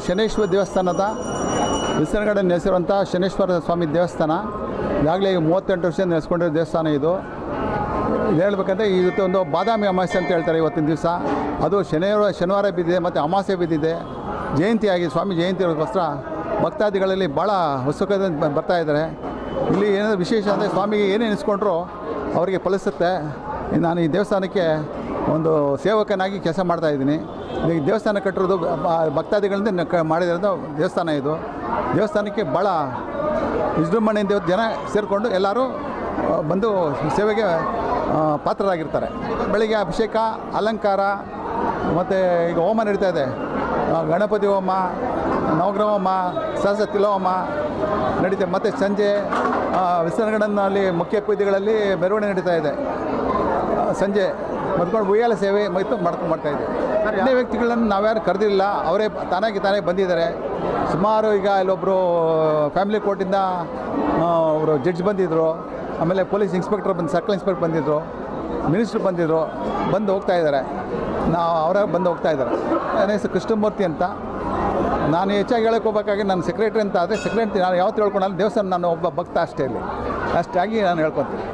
ಶನೇಶ್ವರ ದೇವಸ್ಥಾನದ ವಿಸರ್ಗಡೆ ನೆಲೆಸಿರುವಂಥ ಶನೇಶ್ವರ ಸ್ವಾಮಿ ದೇವಸ್ಥಾನ. ಈಗಾಗಲೇ 38 ವರ್ಷದಿಂದ ನೆಲೆಸ್ಕೊಂಡಿರೋ ದೇವಸ್ಥಾನ ಇದು. ಹೇಳ್ಬೇಕಂದ್ರೆ ಇವತ್ತೊಂದು ಬಾದಾಮಿ ಅಮಾವಾಸ್ಯೆ ಅಂತ ಹೇಳ್ತಾರೆ ಇವತ್ತಿನ ದಿವಸ. ಅದು ಶನಿವಾರ ಬಿದ್ದಿದೆ ಮತ್ತು ಅಮಾವಾಸ್ಯೆ ಬಿದ್ದಿದೆ. ಜಯಂತಿಯಾಗಿ ಸ್ವಾಮಿ ಜಯಂತಿಗೋಸ್ಕರ ಭಕ್ತಾದಿಗಳಲ್ಲಿ ಭಾಳ ಉತ್ಸುಕತೆಯಿಂದ ಬರ್ತಾ ಇದ್ದಾರೆ. ಇಲ್ಲಿ ಏನಾದರೂ ವಿಶೇಷ ಅಂದರೆ ಸ್ವಾಮಿಗೆ ಏನೇ ಎನಿಸ್ಕೊಂಡ್ರೂ ಅವರಿಗೆ ಫಲಿಸುತ್ತೆ. ನಾನು ಈ ದೇವಸ್ಥಾನಕ್ಕೆ ಒಂದು ಸೇವಕನಾಗಿ ಕೆಲಸ ಮಾಡ್ತಾಯಿದ್ದೀನಿ. ಈ ದೇವಸ್ಥಾನ ಕಟ್ಟಿರೋದು ಭಕ್ತಾದಿಗಳಿಂದ ಮಾಡಿರೋದು ದೇವಸ್ಥಾನ ಇದು. ದೇವಸ್ಥಾನಕ್ಕೆ ಭಾಳ ವಿಜೃಂಭಣೆಯಿಂದ ಜನ ಸೇರಿಕೊಂಡು ಎಲ್ಲರೂ ಬಂದು ಸೇವೆಗೆ ಪಾತ್ರರಾಗಿರ್ತಾರೆ. ಬೆಳಿಗ್ಗೆ ಅಭಿಷೇಕ, ಅಲಂಕಾರ ಮತ್ತು ಈಗ ಹೋಮ ನಡೀತಾ ಇದೆ. ಗಣಪತಿ ಹೋಮ, ನವಗ್ರಹ ಹೋಮ, ಸರಸ್ವತಿ ಹೋಮ ನಡೀತದೆ. ಮತ್ತು ಸಂಜೆ ವಿಸರ್ಗಡನಲ್ಲಿ ಮುಖ್ಯ ಪೂಜೆಗಳಲ್ಲಿ ಮೆರವಣಿಗೆ ನಡೀತಾ ಇದೆ. ಸಂಜೆ ಮತ್ಕೊಂಡು ಉಯ್ಯಾಲ ಸೇವೆ ಮಾಡ್ತಾಯಿದ್ದೆ. ಅನ್ಯ ವ್ಯಕ್ತಿಗಳನ್ನು ನಾವ್ಯಾರು ಕರೆದಿಲ್ಲ, ಅವರೇ ತಾನೇ ಬಂದಿದ್ದಾರೆ. ಸುಮಾರು ಈಗ ಇಲ್ಲೊಬ್ಬರು ಫ್ಯಾಮಿಲಿ ಕೋರ್ಟಿಂದ ಅವರು ಜಡ್ಜ್ ಬಂದಿದ್ದರು, ಆಮೇಲೆ ಪೊಲೀಸ್ ಇನ್ಸ್ಪೆಕ್ಟರ್ ಸರ್ಕಲ್ ಇನ್ಸ್ಪೆಕ್ಟರ್ ಬಂದಿದ್ದರು, ಮಿನಿಸ್ಟ್ರು ಬಂದಿದ್ದರು, ಬಂದು ಹೋಗ್ತಾ ಇದ್ದಾರೆ. ಅವರ ಬಂದು ಹೋಗ್ತಾ ಇದ್ದಾರೆ. ನನ್ನ ಹೆಸರು ಕೃಷ್ಣಮೂರ್ತಿ ಅಂತ. ನಾನು ಹೆಚ್ಚಾಗಿ ಹೇಳಕ್ಕೆ ಹೋಗ್ಬೇಕಾಗಿ ನಾನು ಸೆಕ್ರೆಟ್ರಿ ಅಂತ ಆದರೆ ಸೆಕ್ರೆಟ್ರಿ ನಾನು ಯಾವತ್ತು ಹೇಳ್ಕೊಂಡಲ್ಲ. ದೇವಸ್ಥಾನ ನಾನು ಒಬ್ಬ ಭಕ್ತ ಅಷ್ಟೇ. ಇಲ್ಲಿ ಅಷ್ಟಾಗಿ ನಾನು ಹೇಳ್ಕೊತೀನಿ.